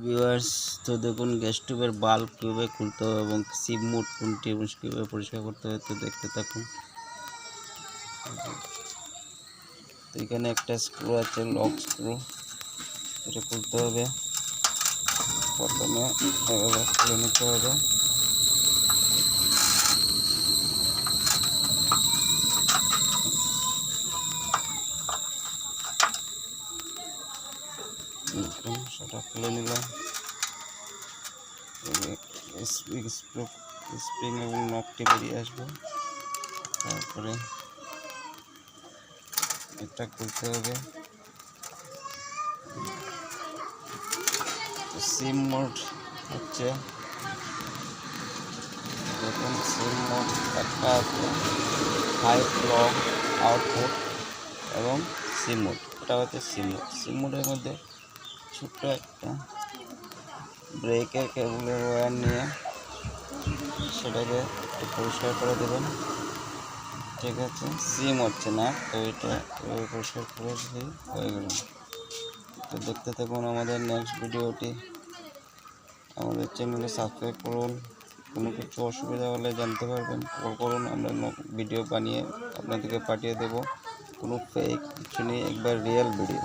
Viewers, তো দেখুন gas টিউবের বাল্ব কীভাবে খুলতে হবে এবং সিম মোড কোনটি এবং কীভাবে পরিষ্কার করতে হবে, তো দেখতে থাকুন। তো এখানে একটা স্ক্রু আছে, লক স্ক্রু, এটা খুলতে হবে। প্রথমে এভাবে খুলে নিতে হবে। সেটা খুলে নিলাম। স্প্রিং এবং নকটি বেরিয়ে আসবে। তারপরে এটা খুলতে হবে। সিম মোড হচ্ছে, দেখুন সিম মোড একটা আছে, হাই লো আউটপুট এবং সিম মোড। এটা হচ্ছে সিম মোড। সিম মোডের মধ্যে ছোট্ট একটা ব্রেকের কেবলের ওয়্যার নিয়ে সেটাকে একটু পরিষ্কার করে দেবেন। ঠিক আছে, সিম হচ্ছে না, তো এটা পরিষ্কার করে দিলেই হয়ে গেল। তো দেখতে থাকুন আমাদের নেক্সট ভিডিওটি। আমাদের চ্যানেলে সাবস্ক্রাইব করুন। কোনো কিছু অসুবিধা হলে জানতে পারবেন, কল করুন, আমরা ভিডিও বানিয়ে আপনাদেরকে পাঠিয়ে দেব। কোনো ফেক কিছু নেই, একবার রিয়েল ভিডিও।